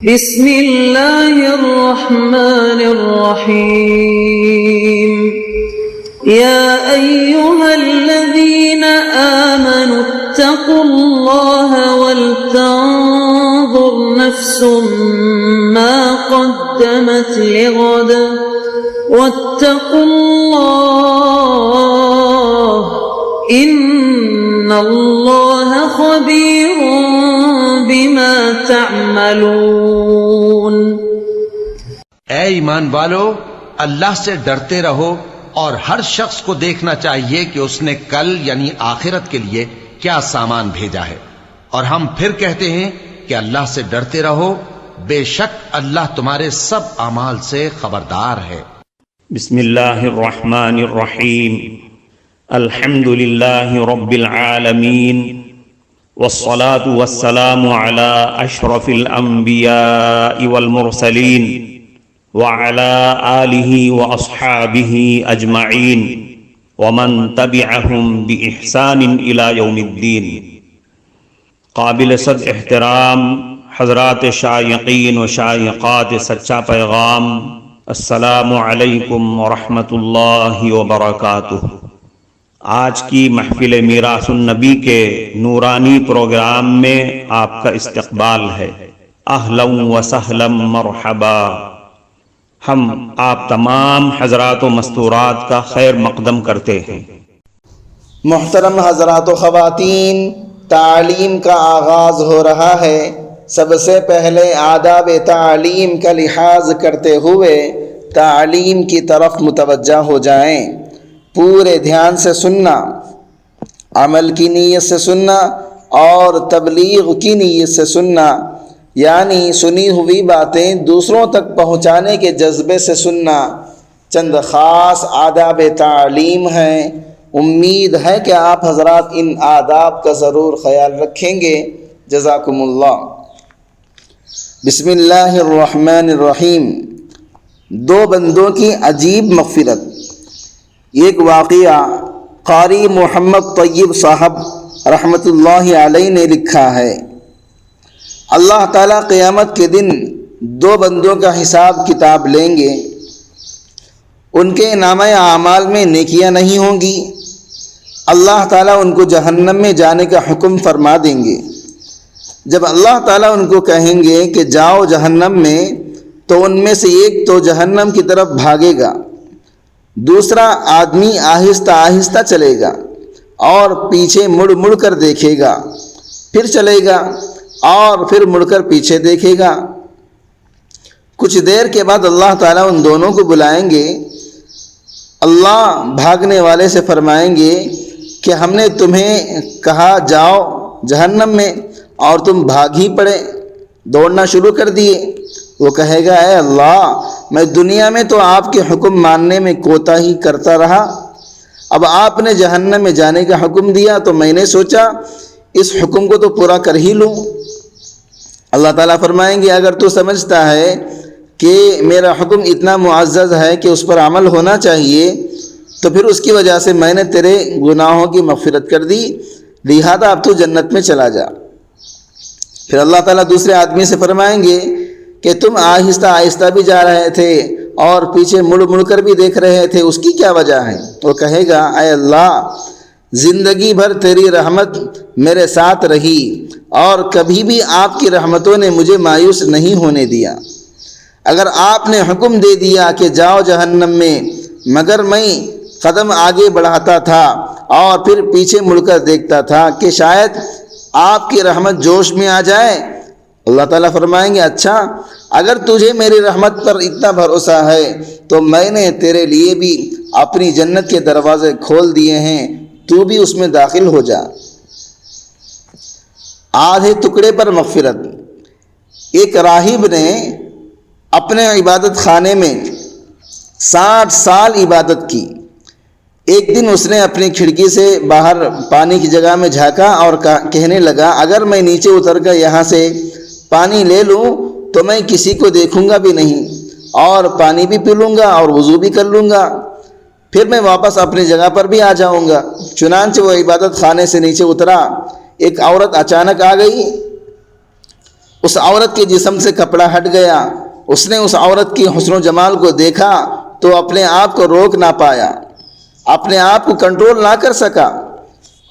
بسم اللہ الرحمن الرحیم یا ایہا الذین آمنوا اتقوا اللہ ولتنظر نفس ما قدمت لغد واتقوا اللہ ان اللہ خبیر بما تعملون۔ اے ایمان والو، اللہ سے ڈرتے رہو اور ہر شخص کو دیکھنا چاہیے کہ اس نے کل یعنی آخرت کے لیے کیا سامان بھیجا ہے، اور ہم پھر کہتے ہیں کہ اللہ سے ڈرتے رہو، بے شک اللہ تمہارے سب اعمال سے خبردار ہے۔ بسم اللہ الرحمن الرحیم، الحمد للہ رب العالمین، والصلاة والسلام على اشرف الانبیاء والمرسلین وعلى آلہ واصحابہ اجمعین ومن تبعہم بإحسان الى یوم الدین۔ قابل صد احترام حضرات شائقین و شائقات سچا پیغام، السلام علیکم ورحمۃ اللہ وبرکاتہ۔ آج کی محفل میراث النبی کے نورانی پروگرام میں آپ کا استقبال ہے۔ اہلا و سہلا مرحبا۔ ہم آپ تمام حضرات و مستورات کا خیر مقدم کرتے ہیں۔ محترم حضرات و خواتین، تعلیم کا آغاز ہو رہا ہے۔ سب سے پہلے آداب تعلیم کا لحاظ کرتے ہوئے تعلیم کی طرف متوجہ ہو جائیں۔ پورے دھیان سے سننا، عمل کی نیت سے سننا اور تبلیغ کی نیت سے سننا، یعنی سنی ہوئی باتیں دوسروں تک پہنچانے کے جذبے سے سننا۔ چند خاص آداب تعلیم ہیں، امید ہے کہ آپ حضرات ان آداب کا ضرور خیال رکھیں گے۔ جزاکم اللہ۔ بسم اللہ الرحمن الرحیم۔ دو بندوں کی عجیب مغفرت۔ ایک واقعہ قاری محمد طیب صاحب رحمۃ اللہ علیہ نے لکھا ہے۔ اللہ تعالیٰ قیامت کے دن دو بندوں کا حساب کتاب لیں گے۔ ان کے نامہ اعمال میں نیکیاں نہیں ہوں گی۔ اللہ تعالیٰ ان کو جہنم میں جانے کا حکم فرما دیں گے۔ جب اللہ تعالیٰ ان کو کہیں گے کہ جاؤ جہنم میں، تو ان میں سے ایک تو جہنم کی طرف بھاگے گا، دوسرا آدمی آہستہ آہستہ چلے گا اور پیچھے مڑ مڑ کر دیکھے گا، پھر چلے گا اور پھر مڑ کر پیچھے دیکھے گا۔ کچھ دیر کے بعد اللہ تعالیٰ ان دونوں کو بلائیں گے۔ اللہ بھاگنے والے سے فرمائیں گے کہ ہم نے تمہیں کہا جاؤ جہنم میں اور تم بھاگ ہی پڑے، دوڑنا شروع کر دیے۔ وہ کہے گا اے اللہ، میں دنیا میں تو آپ کے حکم ماننے میں کوتاہی کرتا رہا، اب آپ نے جہنم میں جانے کا حکم دیا تو میں نے سوچا اس حکم کو تو پورا کر ہی لوں۔ اللہ تعالیٰ فرمائیں گے اگر تو سمجھتا ہے کہ میرا حکم اتنا معزز ہے کہ اس پر عمل ہونا چاہیے، تو پھر اس کی وجہ سے میں نے تیرے گناہوں کی مغفرت کر دی، لہذا اب تو جنت میں چلا جا۔ پھر اللہ تعالیٰ دوسرے آدمی سے فرمائیں گے کہ تم آہستہ آہستہ بھی جا رہے تھے اور پیچھے مڑ مڑ کر بھی دیکھ رہے تھے، اس کی کیا وجہ ہے؟ وہ کہے گا اے اللہ، زندگی بھر تیری رحمت میرے ساتھ رہی اور کبھی بھی آپ کی رحمتوں نے مجھے مایوس نہیں ہونے دیا۔ اگر آپ نے حکم دے دیا کہ جاؤ جہنم میں، مگر میں قدم آگے بڑھاتا تھا اور پھر پیچھے مڑ کر دیکھتا تھا کہ شاید آپ کی رحمت جوش میں آ جائے۔ اللہ تعالیٰ فرمائیں گے اچھا، اگر تجھے میری رحمت پر اتنا بھروسہ ہے تو میں نے تیرے لیے بھی اپنی جنت کے دروازے کھول دیے ہیں، تو بھی اس میں داخل ہو جا۔ آدھے ٹکڑے پر مغفرت۔ ایک راہب نے اپنے عبادت خانے میں 60 سال عبادت کی۔ ایک دن اس نے اپنی کھڑکی سے باہر پانی کی جگہ میں جھانکا اور کہنے لگا اگر میں نیچے اتر کر یہاں سے پانی لے لوں تو میں کسی کو دیکھوں گا بھی نہیں اور پانی بھی پی لوں گا اور وضو بھی کر لوں گا، پھر میں واپس اپنی جگہ پر بھی آ جاؤں گا۔ چنانچہ وہ عبادت خانے سے نیچے اترا، ایک عورت اچانک آ گئی اس عورت کے جسم سے کپڑا ہٹ گیا، اس نے اس عورت کی حسن و جمال کو دیکھا تو اپنے آپ کو روک نہ پایا، اپنے آپ کو کنٹرول نہ کر سکا،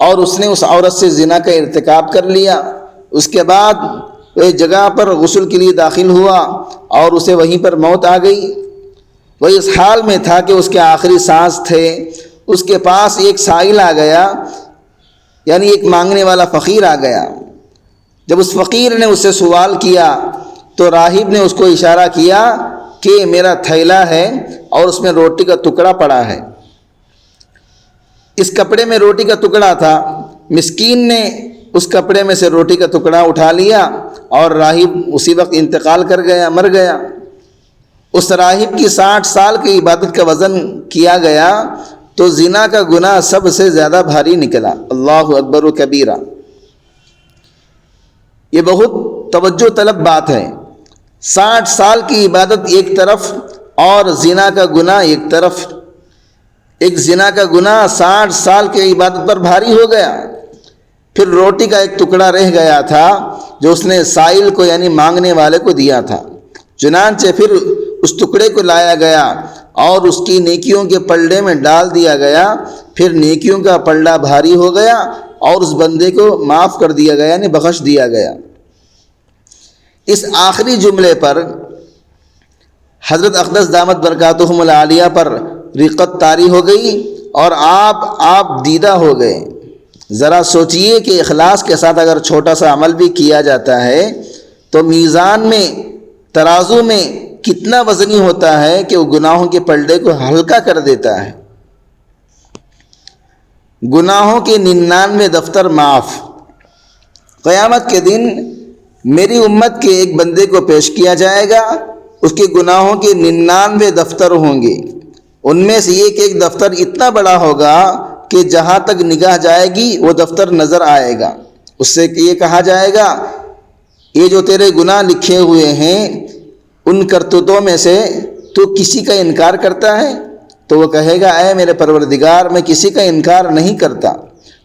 اور اس نے اس عورت سے زنا کا ارتکاب کر لیا۔ اس کے بعد وہ ایک جگہ پر غسل کے لیے داخل ہوا اور اسے وہیں پر موت آ گئی۔ وہ اس حال میں تھا کہ اس کے آخری سانس تھے۔ اس کے پاس ایک سائل آ گیا، یعنی ایک مانگنے والا فقیر آ گیا۔ جب اس فقیر نے اس سے سوال کیا تو راہب نے اس کو اشارہ کیا کہ میرا تھیلا ہے اور اس میں روٹی کا ٹکڑا پڑا ہے۔ اس کپڑے میں روٹی کا ٹکڑا تھا۔ مسکین نے اس کپڑے میں سے روٹی کا ٹکڑا اٹھا لیا اور راہب اسی وقت انتقال کر گیا، مر گیا۔ اس راہب کی 60 سال کی عبادت کا وزن کیا گیا تو زنا کا گناہ سب سے زیادہ بھاری نکلا۔ اللہ اکبر و کبیرہ۔ یہ بہت توجہ طلب بات ہے۔ 60 سال کی عبادت ایک طرف اور زنا کا گناہ ایک طرف۔ ایک زنا کا گناہ 60 سال کی عبادت پر بھاری ہو گیا۔ پھر روٹی کا ایک ٹکڑا رہ گیا تھا جو اس نے سائل کو یعنی مانگنے والے کو دیا تھا۔ چنانچہ پھر اس ٹکڑے کو لایا گیا اور اس کی نیکیوں کے پلڑے میں ڈال دیا گیا۔ پھر نیکیوں کا پلڑا بھاری ہو گیا اور اس بندے کو معاف کر دیا گیا، یعنی بخش دیا گیا۔ اس آخری جملے پر حضرت اقدس دامت برکاتہم العالیہ پر رقت طاری ہو گئی اور آپ دیدہ ہو گئے۔ ذرا سوچئے کہ اخلاص کے ساتھ اگر چھوٹا سا عمل بھی کیا جاتا ہے تو میزان میں، ترازو میں کتنا وزنی ہوتا ہے کہ وہ گناہوں کے پلڑے کو ہلکا کر دیتا ہے۔ گناہوں کے 99 دفتر معاف۔ قیامت کے دن میری امت کے ایک بندے کو پیش کیا جائے گا، اس کے گناہوں کے 99 دفتر ہوں گے۔ ان میں سے ایک دفتر اتنا بڑا ہوگا کہ جہاں تک نگاہ جائے گی وہ دفتر نظر آئے گا۔ اس سے یہ کہا جائے گا یہ جو تیرے گناہ لکھے ہوئے ہیں ان کرتوتوں میں سے تو کسی کا انکار کرتا ہے؟ تو وہ کہے گا اے میرے پروردگار، میں کسی کا انکار نہیں کرتا،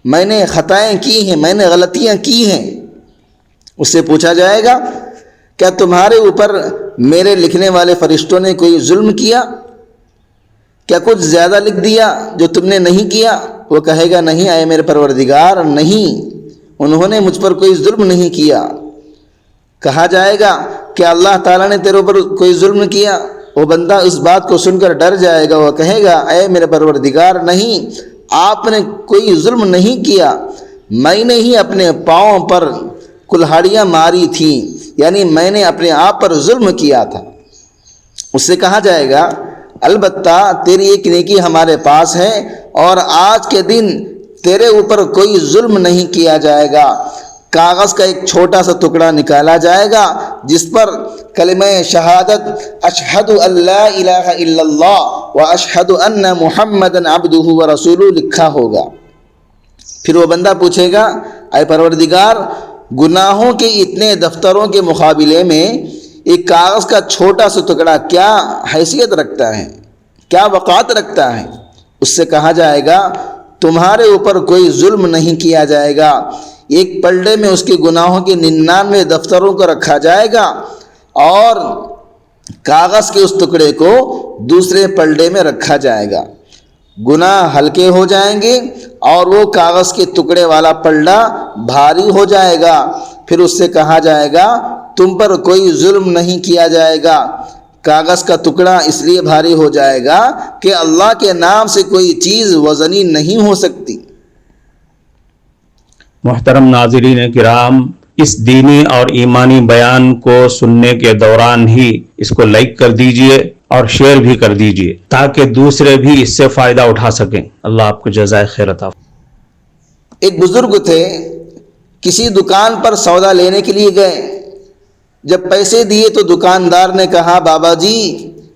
میں نے خطائیں کی ہیں، میں نے غلطیاں کی ہیں۔ اس سے پوچھا جائے گا کیا تمہارے اوپر میرے لکھنے والے فرشتوں نے کوئی ظلم کیا؟ کیا کچھ زیادہ لکھ دیا جو تم نے نہیں کیا؟ وہ کہے گا نہیں اے میرے پروردگار، نہیں، انہوں نے مجھ پر کوئی ظلم نہیں کیا۔ کہا جائے گا کہ اللہ تعالیٰ نے تیرے اوپر کوئی ظلم کیا؟ وہ بندہ اس بات کو سن کر ڈر جائے گا، وہ کہے گا اے میرے پروردگار، نہیں، آپ نے کوئی ظلم نہیں کیا، میں نے ہی اپنے پاؤں پر کلہاڑیاں ماری تھیں، یعنی میں نے اپنے آپ پر ظلم کیا تھا۔ اس سے کہا جائے گا البتہ تیری ایک نیکی ہمارے پاس ہے اور آج کے دن تیرے اوپر کوئی ظلم نہیں کیا جائے گا۔ کاغذ کا ایک چھوٹا سا ٹکڑا نکالا جائے گا جس پر کلمہ شہادت اشہد ان لا الہ الا اللہ و اشہد ان محمدًا عبدہ و رسولہ لکھا ہوگا۔ پھر وہ بندہ پوچھے گا اے پروردگار، گناہوں کے اتنے دفتروں کے مقابلے میں ایک کاغذ کا چھوٹا سا ٹکڑا کیا حیثیت رکھتا ہے، کیا وقعت رکھتا ہے؟ اس سے کہا جائے گا تمہارے اوپر کوئی ظلم نہیں کیا جائے گا۔ ایک پلڑے میں اس کے گناہوں کے 99 دفتروں کو رکھا جائے گا اور کاغذ کے اس ٹکڑے کو دوسرے پلڑے میں رکھا جائے گا۔ گناہ ہلکے ہو جائیں گے اور وہ کاغذ کے ٹکڑے والا پلڑا بھاری ہو جائے گا۔ پھر اس سے کہا جائے گا تم پر کوئی ظلم نہیں کیا جائے گا۔ کاغذ کا ٹکڑا اس لیے بھاری ہو جائے گا کہ اللہ کے نام سے کوئی چیز وزنی نہیں ہو سکتی۔ محترم ناظرین کرام، اس دینی اور ایمانی بیان کو سننے کے دوران ہی اس کو لائک کر دیجئے اور شیئر بھی کر دیجئے تاکہ دوسرے بھی اس سے فائدہ اٹھا سکیں۔ اللہ آپ کو جزائے خیر عطا فرمائے۔ ایک بزرگ تھے، کسی دکان پر سودا لینے کے لیے گئے۔ جب پیسے دیے تو دکاندار نے کہا بابا جی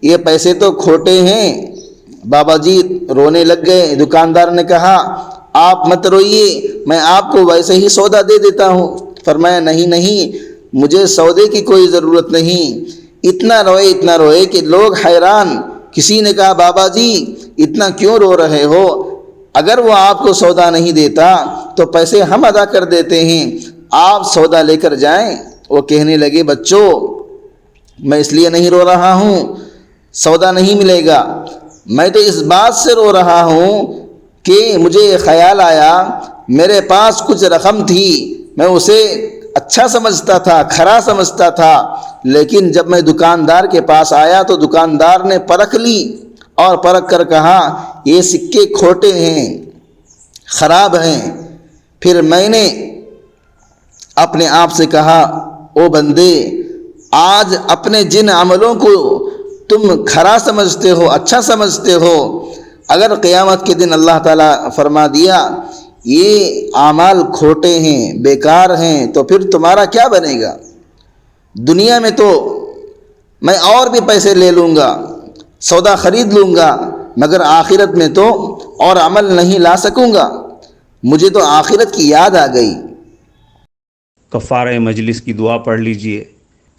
یہ پیسے تو کھوٹے ہیں۔ بابا جی رونے لگ گئے۔ دکاندار نے کہا آپ مت روئیے، میں آپ کو ویسے ہی سودا دے دیتا ہوں۔ فرمایا نہیں، مجھے سودے کی کوئی ضرورت نہیں۔ اتنا روئے کہ لوگ حیران۔ کسی نے کہا بابا جی اتنا کیوں رو رہے ہو؟ اگر وہ آپ کو سودا نہیں دیتا تو پیسے ہم ادا کر دیتے ہیں، آپ سودا لے کر جائیں۔ وہ کہنے لگے بچوں میں اس لیے نہیں رو رہا ہوں سودا نہیں ملے گا، میں تو اس بات سے رو رہا ہوں کہ مجھے خیال آیا میرے پاس کچھ رقم تھی، میں اسے اچھا سمجھتا تھا، کھرا سمجھتا تھا، لیکن جب میں دکاندار کے پاس آیا تو دکاندار نے پرکھ لی اور پرکھ کر کہا یہ سکے کھوٹے ہیں، خراب ہیں۔ پھر میں نے اپنے آپ سے کہا او بندے، آج اپنے جن عملوں کو تم کھرا سمجھتے ہو، اچھا سمجھتے ہو، اگر قیامت کے دن اللہ تعالیٰ فرما دیا یہ اعمال کھوٹے ہیں، بیکار ہیں، تو پھر تمہارا کیا بنے گا؟ دنیا میں تو میں اور بھی پیسے لے لوں گا، سودا خرید لوں گا، مگر آخرت میں تو اور عمل نہیں لا سکوں گا، مجھے تو آخرت کی یاد آ گئی۔ کفارہ مجلس کی دعا پڑھ لیجئے۔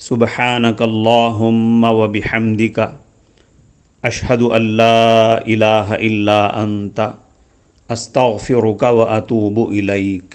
سبحانک اللہم و بحمدک اشہد ان لا الہ الا انت استغفرک و اتوب الیک۔